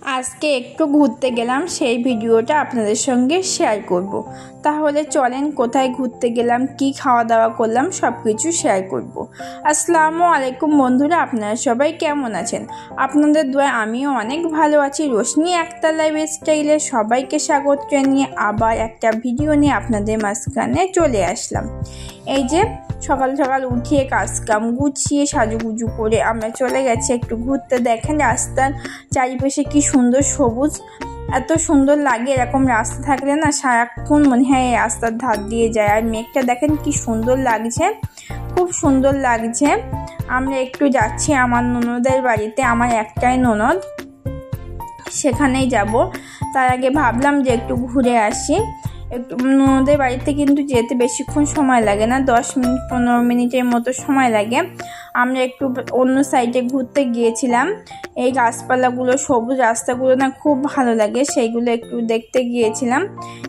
আজকে একটু ঘুরতে গেলাম, সেই ভিডিওটা আপনাদের সঙ্গে শেয়ার করব। তাহলে চলেন কোথায় ঘুরতে গেলাম, কি খাওয়া দাওয়া করলাম সব কিছু শেয়ার করব। আসসালামু আলাইকুম বন্ধুরা, আপনারা সবাই কেমন আছেন? আপনাদের দোয়ায় আমিও অনেক ভালো আছি। রোশনি আক্তার লাইফস্টাইলে সবাইকে স্বাগত জানিয়ে আবার একটা ভিডিও নিয়ে আপনাদের মাঝখানে চলে আসলাম। এই যে সকাল সকাল উঠিয়ে কাজকাম গুছিয়ে সাজুগুজু করে আমরা চলে গেছি একটু ঘুরতে। দেখেন রাস্তার চারিপাশে কি সুন্দর সবুজ, এত সুন্দর লাগে। এরকম রাস্তা থাকলে না সারাক্ষণ মনে হয় এই রাস্তার ধার দিয়ে যায়। আর মেঘটা দেখেন কি সুন্দর লাগছে, খুব সুন্দর লাগছে। আমরা একটু যাচ্ছি আমার ননদের বাড়িতে, আমার একটাই ননদ, সেখানেই যাব। তার আগে ভাবলাম যে একটু ঘুরে আসি। একটু ননদের বাড়িতে কিন্তু যেতে বেশিক্ষণ সময় লাগে না, 10 মিনিট 15 মিনিটের মতো সময় লাগে। আমরা একটু অন্য সাইডে ঘুরতে গিয়েছিলাম। এই গাছপালাগুলো, সবুজ রাস্তাগুলো না খুব ভালো লাগে, সেইগুলো একটু দেখতে গিয়েছিলাম।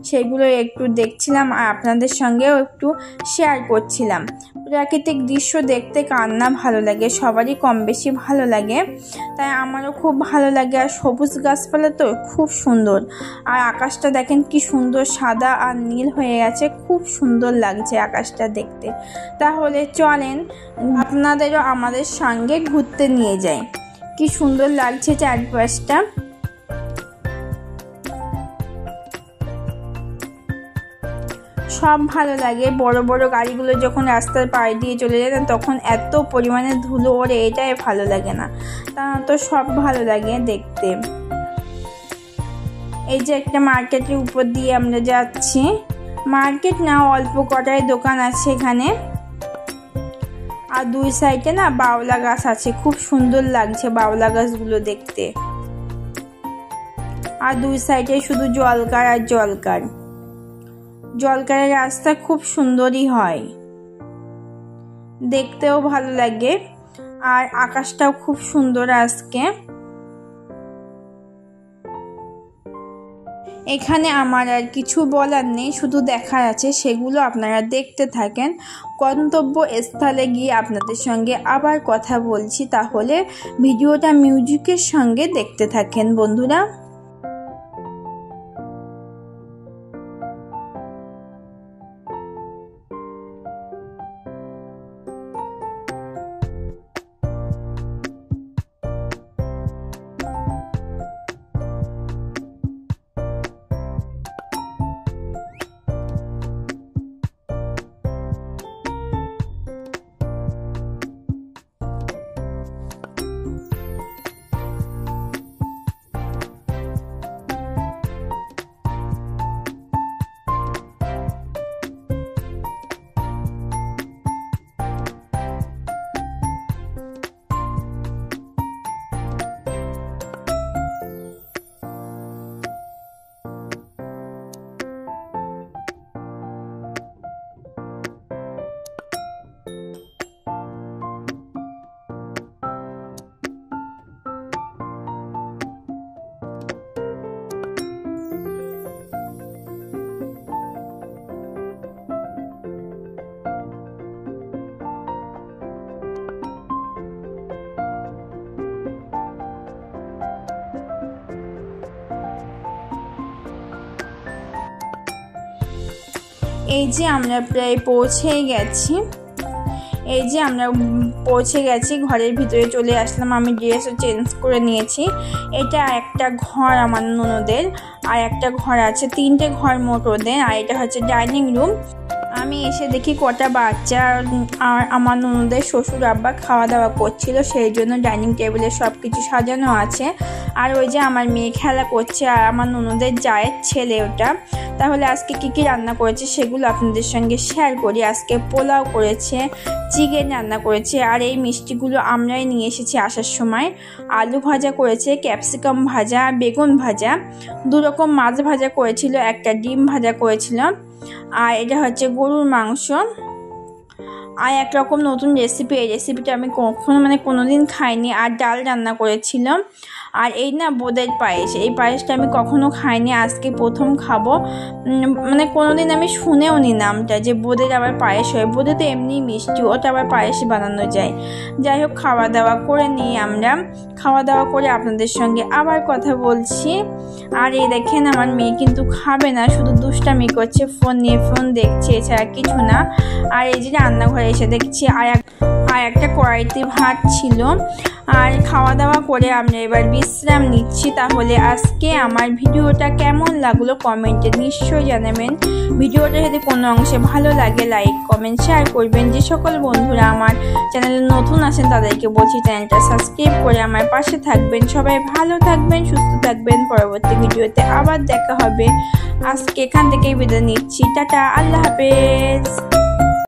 সেইগুলো একটু দেখছিলাম আর আপনাদের সঙ্গেও একটু শেয়ার করছিলাম। প্রাকৃতিক দৃশ্য দেখতে কার না ভালো লাগে, সবারই কম বেশি ভালো লাগে, তাই আমারও খুব ভালো লাগে। আর সবুজ গাছপালা তো খুব সুন্দর। আর আকাশটা দেখেন কি সুন্দর সাদা আর নীল হয়ে গেছে, খুব সুন্দর লাগছে আকাশটা দেখতে। তাহলে চলেন আপনাদেরও আমাদের সঙ্গে ঘুরতে নিয়ে যাই। কি সুন্দর লাগছে চারপাশটা। সব ভালো লাগে। বড় বড় গাড়িগুলো যখন রাস্তার পাড়ে দিয়ে চলে যায় তখন এত পরিমাণে ধুলো ওড়ে, এটাই ভালো লাগে না, তা তো সব ভালো লাগে দেখতে। এই যে একটা মার্কেটের উপর দিয়ে আমরা যাচ্ছি। মার্কেট না, অল্প কটাই দোকান আছে এখানে। আর দুই সাইডে না বাউলা গাছ আছে, খুব সুন্দর লাগছে বাউলা গাছগুলো দেখতে। আর দুই সাইডে শুধু জলকার আর জলকার। জলকারের রাস্তা খুব সুন্দরই হয়, দেখতেও ভালো লাগে। আর আকাশটাও খুব সুন্দর আজকে। এখানে আমার আর কিছু বলার নেই, শুধু দেখার আছে, সেগুলো আপনারা দেখতে থাকেন। গন্তব্যস্থলে গিয়ে আপনাদের সঙ্গে আবার কথা বলছি, তাহলে ভিডিওটা মিউজিকের সঙ্গে দেখতে থাকেন বন্ধুরা। এই যে আমরা প্রায় পৌঁছে গেছি। এই যে আমরা পৌঁছে গেছি, ঘরের ভিতরে চলে আসলাম। আমি ড্রেসও চেঞ্জ করে নিয়েছি। এটা একটা ঘর আমার ননদের, আর একটা ঘর আছে, 3টে ঘর মোট ওদের। আর এটা হচ্ছে ডাইনিং রুম। আমি এসে দেখি কটা বাচ্চা আর আমার ননদের শ্বশুর আব্বা খাওয়া দাওয়া করছিল, সেই জন্য ডাইনিং টেবিলে সব কিছু সাজানো আছে। আর ওই যে আমার মেয়ে খেলা করছে, আর আমার ননদের জায়ের ছেলে ওটা। তাহলে আজকে কি কি রান্না করেছে সেগুলো আপনাদের সঙ্গে শেয়ার করি। আজকে পোলাও করেছে, চিকেন রান্না করেছে, আর এই মিষ্টিগুলো আমরাই নিয়ে এসেছি আসার সময়। আলু ভাজা করেছে, ক্যাপসিকাম ভাজা, বেগুন ভাজা, 2 রকম মাছ ভাজা করেছিল, একটা ডিম ভাজা করেছিল। আর এটা হচ্ছে গরুর মাংস। আর এক রকম নতুন রেসিপি, এই রেসিপিটা আমি কোনোদিন খাইনি। আর ডাল রান্না করেছিলাম। আর এই না বোঁদের পায়েস, এই পায়েসটা আমি কখনো খাইনি, আজকে প্রথম খাবো। মানে কোনোদিন আমি শুনেও নি নামটা যে বোঁদের আবার পায়েস হয়। বোঁদে তো এমনি মিষ্টি, ওটা আবার পায়েস বানানো যায়। যাই হোক, খাওয়া দাওয়া করে নিই আমরা। খাওয়া দাওয়া করে আপনাদের সঙ্গে আবার কথা বলছি। আর এই দেখেন আমার মেয়ে কিন্তু খাবে না, শুধু দুষ্টামি করছে, ফোন নিয়ে ফোন দেখছে, এছাড়া কিছু না। আর এই যে রান্নাঘরে এসে দেখছি আর একটা কড়াইতে ভাত ছিল। আর খাওয়া দাওয়া করে আমরা এবার বিশ্রাম নিচ্ছি। তাহলে আজকে আমার ভিডিওটা কেমন লাগলো কমেন্টে নিশ্চয়ই জানাবেন। ভিডিওটা যদি কোনো অংশে ভালো লাগে লাইক কমেন্ট শেয়ার করবেন। যে সকল বন্ধুরা আমার চ্যানেলে নতুন আছেন তাদেরকে বলছি চ্যানেলটা সাবস্ক্রাইব করে আমার পাশে থাকবেন। সবাই ভালো থাকবেন, সুস্থ থাকবেন। পরবর্তী ভিডিওতে আবার দেখা হবে। আজকে এখান থেকেই বিদায় নিচ্ছি। টাটা, আল্লাহ হাফেজ।